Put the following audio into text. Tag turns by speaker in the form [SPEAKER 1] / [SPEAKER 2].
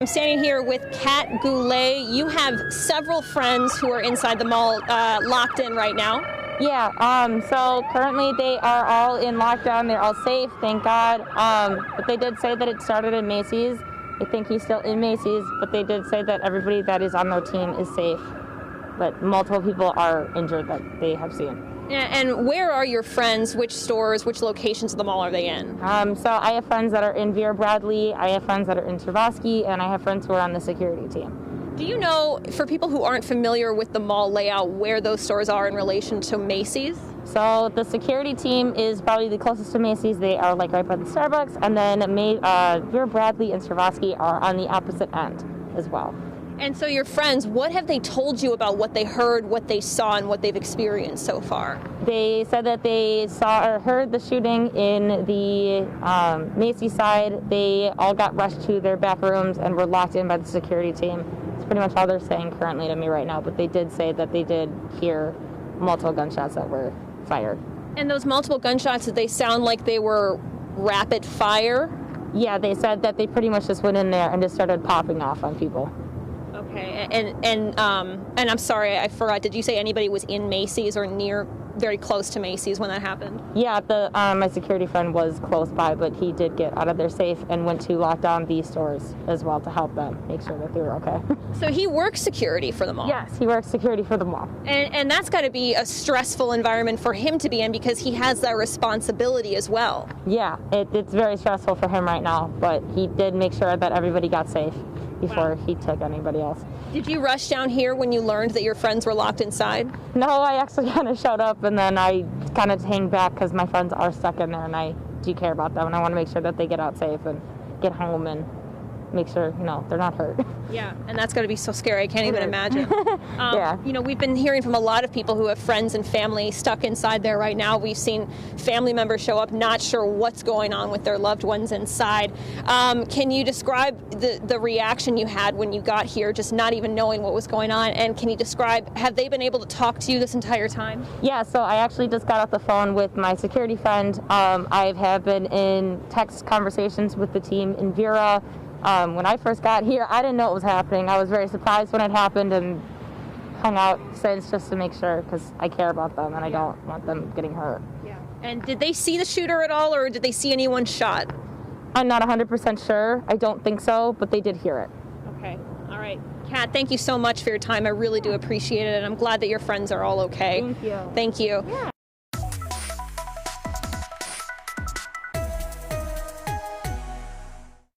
[SPEAKER 1] I'm standing here with Kat Goulet. You have several friends who are inside the mall locked in right now.
[SPEAKER 2] Yeah, so currently they are all in lockdown. They're all safe, thank God. But they did say that it started in Macy's. I think he's still in Macy's, but they did say that everybody that is on their team is safe. But multiple people are injured that they have seen.
[SPEAKER 1] And where are your friends? Which stores, which locations of the mall are they in?
[SPEAKER 2] So I have friends that are in Vera Bradley, I have friends that are in Cervosky, and I have friends who are on the security team.
[SPEAKER 1] Do you know, for people who aren't familiar with the mall layout, where those stores are in relation to Macy's?
[SPEAKER 2] So the security team is probably the closest to Macy's. They are like right by the Starbucks, and then Vera Bradley and Cervosky are on the opposite end as well.
[SPEAKER 1] And so your friends, what have they told you about what they heard, what they saw, and what they've experienced so far?
[SPEAKER 2] They said that they saw or heard the shooting in the Macy's side. They all got rushed to their back rooms and were locked in by the security team. That's pretty much all they're saying currently to me right now, but they did say that they did hear multiple gunshots that were fired. And
[SPEAKER 1] those multiple gunshots, did they sound like they were rapid fire?
[SPEAKER 2] Yeah, they said that they pretty much just went in there and just started popping off on people.
[SPEAKER 1] Okay, and I'm sorry, I forgot. Did you say anybody was in Macy's or near, very close to Macy's when that happened?
[SPEAKER 2] Yeah, my security friend was close by, but he did get out of there safe and went to lock down these stores as well to help them make sure that they were okay.
[SPEAKER 1] So he works security for the mall?
[SPEAKER 2] Yes, he works security for the mall.
[SPEAKER 1] And that's got to be a stressful environment for him to be in because he has that responsibility as well.
[SPEAKER 2] Yeah, it's very stressful for him right now, but he did make sure that everybody got safe before he took anybody else.
[SPEAKER 1] Did you rush down here when you learned that your friends were locked inside?
[SPEAKER 2] No, I actually kind of showed up and then I kind of hang back because my friends are stuck in there and I do care about them and I want to make sure that they get out safe and get home and make sure, they're not hurt.
[SPEAKER 1] Yeah, and that's got to be so scary. I can't even imagine.
[SPEAKER 2] Yeah.
[SPEAKER 1] We've been hearing from a lot of people who have friends and family stuck inside there right now. We've seen family members show up not sure what's going on with their loved ones inside. Can you describe the reaction you had when you got here, just not even knowing what was going on? And can you describe, have they been able to talk to you this entire time?
[SPEAKER 2] Yeah, so I actually just got off the phone with my security friend. I have been in text conversations with the team in Vera. When I first got here, I didn't know what was happening. I was very surprised when it happened and hung out since just to make sure because I care about them and I don't want them getting hurt.
[SPEAKER 1] Yeah. And did they see the shooter at all or did they see anyone shot?
[SPEAKER 2] I'm not 100% sure. I don't think so, but they did hear it.
[SPEAKER 1] Okay. All right. Kat, thank you so much for your time. I really do appreciate it, and I'm glad that your friends are all okay.
[SPEAKER 2] Thank you.
[SPEAKER 1] Thank you.
[SPEAKER 2] Yeah.